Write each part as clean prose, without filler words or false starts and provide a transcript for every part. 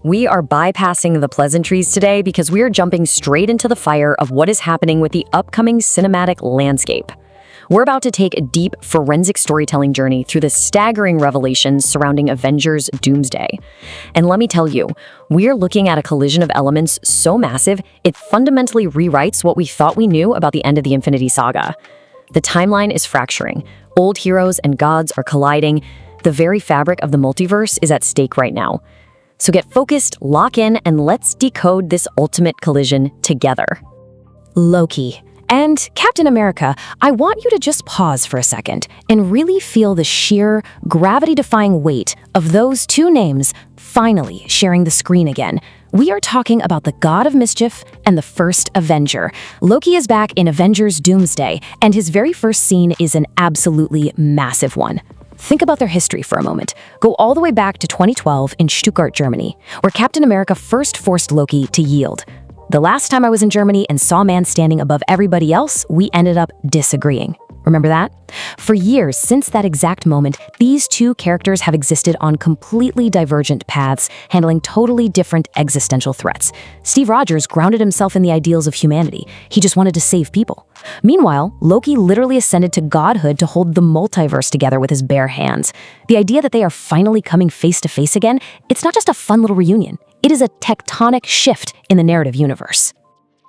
We are bypassing the pleasantries today because we are jumping straight into the fire of what is happening with the upcoming cinematic landscape. We're about to take a deep forensic storytelling journey through the staggering revelations surrounding Avengers Doomsday. And let me tell you, we're looking at a collision of elements so massive, it fundamentally rewrites what we thought we knew about the end of the Infinity Saga. The timeline is fracturing. Old heroes and gods are colliding. The very fabric of the multiverse is at stake right now. So get focused, lock in, and let's decode this ultimate collision together. Loki and Captain America, I want you to just pause for a second and really feel the sheer, gravity-defying weight of those two names finally sharing the screen again. We are talking about the God of Mischief and the first Avenger. Loki is back in Avengers Doomsday, and his very first scene is an absolutely massive one. Think about their history for a moment. Go all the way back to 2012 in Stuttgart, Germany, where Captain America first forced Loki to yield. The last time I was in Germany and saw a man standing above everybody else, we ended up disagreeing. Remember that? For years since that exact moment, these two characters have existed on completely divergent paths, handling totally different existential threats. Steve Rogers grounded himself in the ideals of humanity. He just wanted to save people. Meanwhile, Loki literally ascended to godhood to hold the multiverse together with his bare hands. The idea that they are finally coming face to face again, it's not just a fun little reunion. It is a tectonic shift in the narrative universe.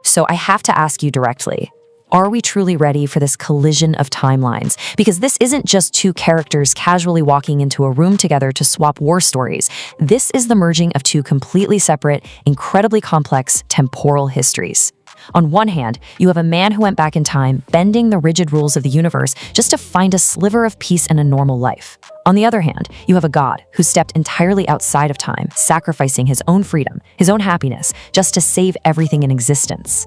So I have to ask you directly, are we truly ready for this collision of timelines? Because this isn't just two characters casually walking into a room together to swap war stories. This is the merging of two completely separate, incredibly complex temporal histories. On one hand, you have a man who went back in time, bending the rigid rules of the universe just to find a sliver of peace and a normal life. On the other hand, you have a god who stepped entirely outside of time, sacrificing his own freedom, his own happiness, just to save everything in existence.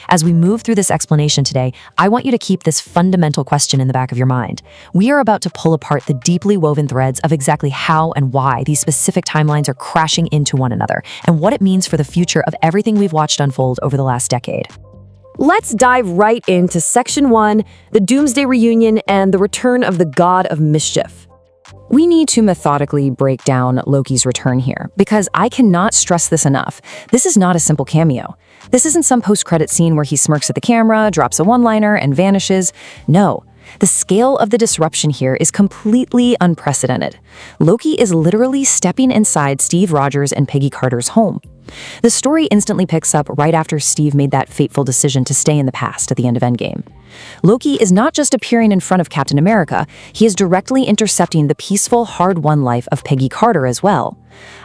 As we move through this explanation today, I want you to keep this fundamental question in the back of your mind. We are about to pull apart the deeply woven threads of exactly how and why these specific timelines are crashing into one another, and what it means for the future of everything we've watched unfold over the last decade. Let's dive right into Section 1, the Doomsday Reunion and the return of the God of Mischief. We need to methodically break down Loki's return here, because I cannot stress this enough. This is not a simple cameo. This isn't some post-credit scene where he smirks at the camera, drops a one-liner, and vanishes. No, the scale of the disruption here is completely unprecedented. Loki is literally stepping inside Steve Rogers and Peggy Carter's home. The story instantly picks up right after Steve made that fateful decision to stay in the past at the end of Endgame. Loki is not just appearing in front of Captain America, he is directly intercepting the peaceful, hard-won life of Peggy Carter as well.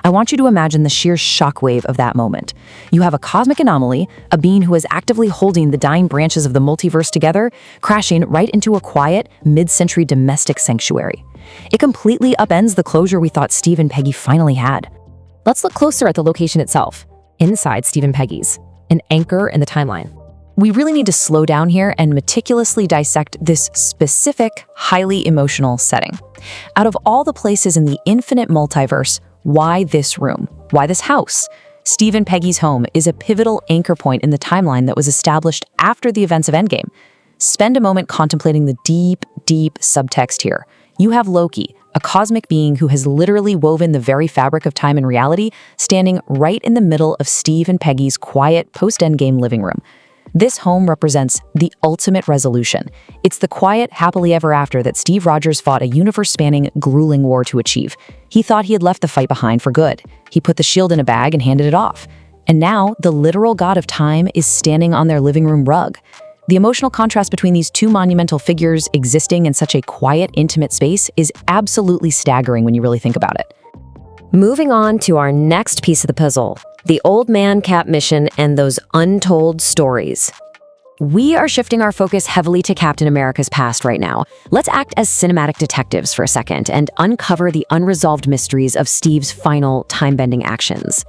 I want you to imagine the sheer shockwave of that moment. You have a cosmic anomaly, a being who is actively holding the dying branches of the multiverse together, crashing right into a quiet, mid-century domestic sanctuary. It completely upends the closure we thought Steve and Peggy finally had. Let's look closer at the location itself, inside Steve and Peggy's, an anchor in the timeline. We really need to slow down here and meticulously dissect this specific, highly emotional setting. Out of all the places in the infinite multiverse, why this room? Why this house? Steve and Peggy's home is a pivotal anchor point in the timeline that was established after the events of Endgame. Spend a moment contemplating the deep, deep subtext here. You have Loki, a cosmic being who has literally woven the very fabric of time and reality, standing right in the middle of Steve and Peggy's quiet post-Endgame living room. This home represents the ultimate resolution. It's the quiet, happily ever after that Steve Rogers fought a universe-spanning, grueling war to achieve. He thought he had left the fight behind for good. He put the shield in a bag and handed it off. And now, the literal god of time is standing on their living room rug. The emotional contrast between these two monumental figures existing in such a quiet, intimate space is absolutely staggering when you really think about it. Moving on to our next piece of the puzzle, the Old Man Cap mission and those untold stories. We are shifting our focus heavily to Captain America's past right now. Let's act as cinematic detectives for a second and uncover the unresolved mysteries of Steve's final time-bending actions.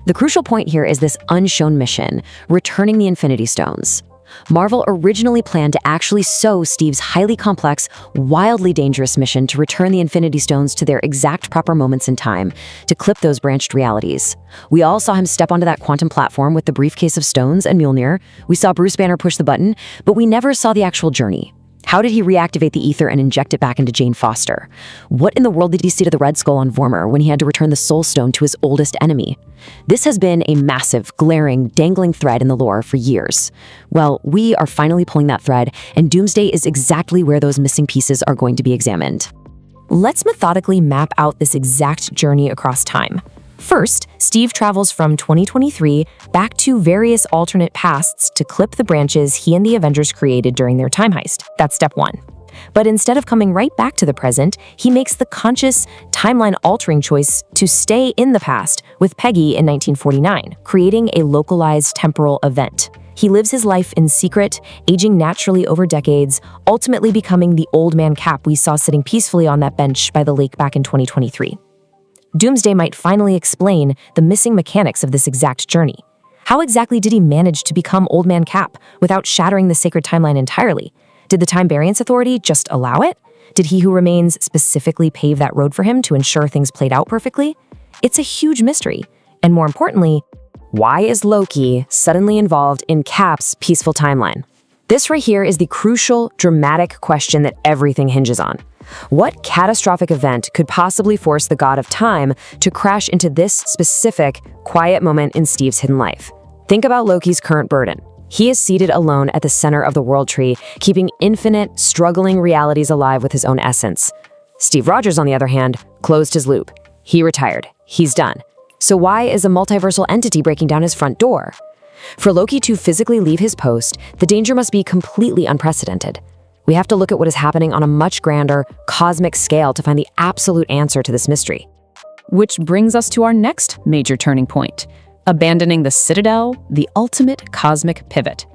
The crucial point here is this unshown mission, returning the Infinity Stones. Marvel originally planned to actually sew Steve's highly complex, wildly dangerous mission to return the Infinity Stones to their exact proper moments in time, to clip those branched realities. We all saw him step onto that quantum platform with the briefcase of stones and Mjolnir. We saw Bruce Banner push the button, but we never saw the actual journey. How did he reactivate the ether and inject it back into Jane Foster? What in the world did he say to the Red Skull on Vormir when he had to return the Soul Stone to his oldest enemy? This has been a massive, glaring, dangling thread in the lore for years. Well, we are finally pulling that thread, and Doomsday is exactly where those missing pieces are going to be examined. Let's methodically map out this exact journey across time. First, Steve travels from 2023 back to various alternate pasts to clip the branches he and the Avengers created during their time heist. That's step one. But instead of coming right back to the present, he makes the conscious, timeline-altering choice to stay in the past with Peggy in 1949, creating a localized temporal event. He lives his life in secret, aging naturally over decades, ultimately becoming the old man Cap we saw sitting peacefully on that bench by the lake back in 2023. Doomsday might finally explain the missing mechanics of this exact journey. How exactly did he manage to become Old Man Cap without shattering the sacred timeline entirely? Did the Time Variance Authority just allow it? Did He Who Remains specifically pave that road for him to ensure things played out perfectly? It's a huge mystery. And more importantly, why is Loki suddenly involved in Cap's peaceful timeline? This right here is the crucial, dramatic question that everything hinges on. What catastrophic event could possibly force the god of time to crash into this specific, quiet moment in Steve's hidden life? Think about Loki's current burden. He is seated alone at the center of the world tree, keeping infinite, struggling realities alive with his own essence. Steve Rogers, on the other hand, closed his loop. He retired. He's done. So why is a multiversal entity breaking down his front door? For Loki to physically leave his post, the danger must be completely unprecedented. We have to look at what is happening on a much grander, cosmic scale to find the absolute answer to this mystery. Which brings us to our next major turning point: abandoning the Citadel, the ultimate cosmic pivot.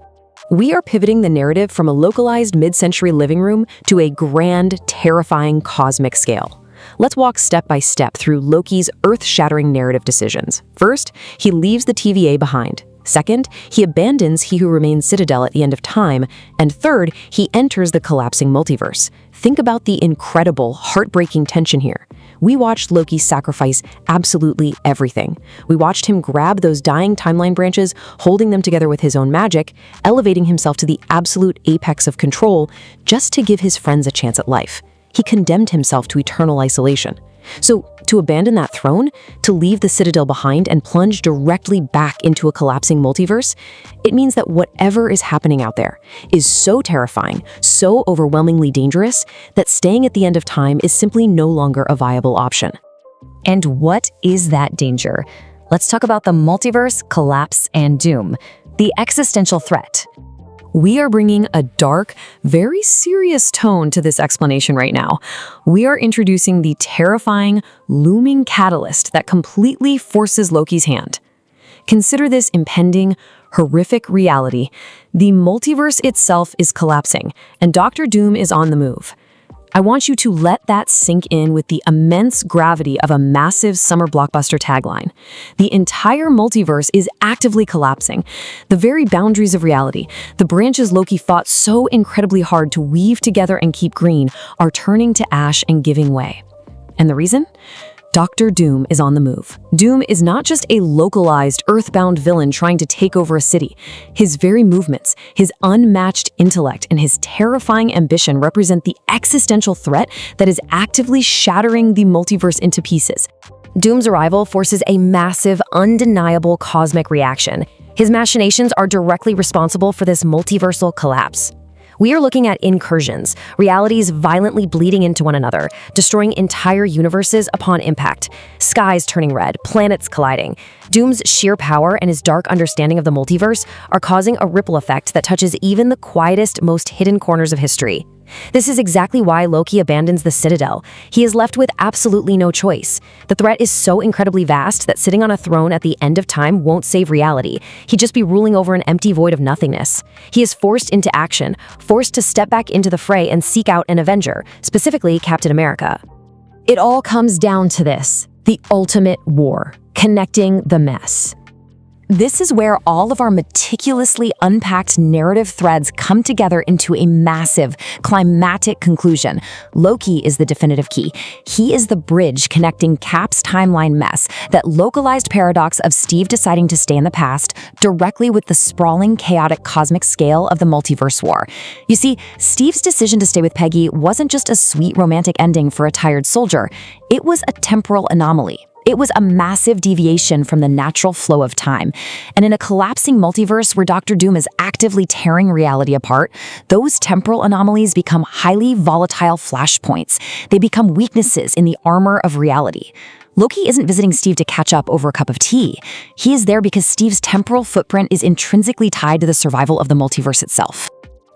We are pivoting the narrative from a localized mid-century living room to a grand, terrifying cosmic scale. Let's walk step by step through Loki's earth-shattering narrative decisions. First, he leaves the TVA behind. Second, he abandons He Who Remains Citadel at the end of time. And third, he enters the collapsing multiverse. Think about the incredible, heartbreaking tension here. We watched Loki sacrifice absolutely everything. We watched him grab those dying timeline branches, holding them together with his own magic, elevating himself to the absolute apex of control just to give his friends a chance at life. He condemned himself to eternal isolation. So, to abandon that throne, to leave the Citadel behind and plunge directly back into a collapsing multiverse, it means that whatever is happening out there is so terrifying, so overwhelmingly dangerous, that staying at the end of time is simply no longer a viable option. and what is that danger? Let's talk about the multiverse, collapse, and doom, the existential threat. We are bringing a dark, very serious tone to this explanation right now. We are introducing the terrifying, looming catalyst that completely forces Loki's hand. Consider this impending, horrific reality. The multiverse itself is collapsing, and Doctor Doom is on the move. I want you to let that sink in with the immense gravity of a massive summer blockbuster tagline. The entire multiverse is actively collapsing. The very boundaries of reality, the branches Loki fought so incredibly hard to weave together and keep green, are turning to ash and giving way. And the reason? Doctor Doom is on the move. Doom is not just a localized, earthbound villain trying to take over a city. His very movements, his unmatched intellect, and his terrifying ambition represent the existential threat that is actively shattering the multiverse into pieces. Doom's arrival forces a massive, undeniable cosmic reaction. His machinations are directly responsible for this multiversal collapse. We are looking at incursions, realities violently bleeding into one another, destroying entire universes upon impact, skies turning red, planets colliding. Doom's sheer power and his dark understanding of the multiverse are causing a ripple effect that touches even the quietest, most hidden corners of history. This is exactly why Loki abandons the Citadel. He is left with absolutely no choice. The threat is so incredibly vast that sitting on a throne at the end of time won't save reality. He'd just be ruling over an empty void of nothingness. He is forced into action, forced to step back into the fray and seek out an Avenger, specifically Captain America. It all comes down to this: the ultimate war, connecting the mess. This is where all of our meticulously unpacked narrative threads come together into a massive, climactic conclusion. Loki is the definitive key. He is the bridge connecting Cap's timeline mess, that localized paradox of Steve deciding to stay in the past, directly with the sprawling, chaotic cosmic scale of the multiverse war. You see, Steve's decision to stay with Peggy wasn't just a sweet romantic ending for a tired soldier. It was a temporal anomaly. It was a massive deviation from the natural flow of time. And in a collapsing multiverse where Doctor Doom is actively tearing reality apart, those temporal anomalies become highly volatile flashpoints. They become weaknesses in the armor of reality. Loki isn't visiting Steve to catch up over a cup of tea. He is there because Steve's temporal footprint is intrinsically tied to the survival of the multiverse itself.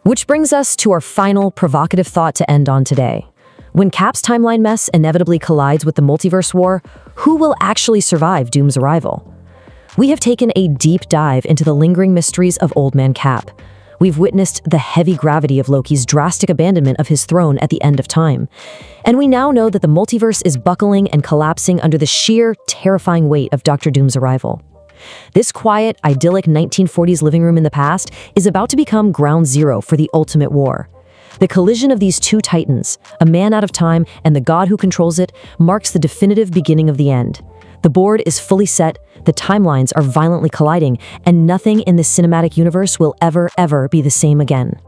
Which brings us to our final provocative thought to end on today. When Cap's timeline mess inevitably collides with the multiverse war, who will actually survive Doom's arrival? We have taken a deep dive into the lingering mysteries of Old Man Cap. We've witnessed the heavy gravity of Loki's drastic abandonment of his throne at the end of time. And we now know that the multiverse is buckling and collapsing under the sheer, terrifying weight of Doctor Doom's arrival. This quiet, idyllic 1940s living room in the past is about to become ground zero for the ultimate war. The collision of these two titans, a man out of time and the god who controls it, marks the definitive beginning of the end. The board is fully set, the timelines are violently colliding, and nothing in this cinematic universe will ever be the same again.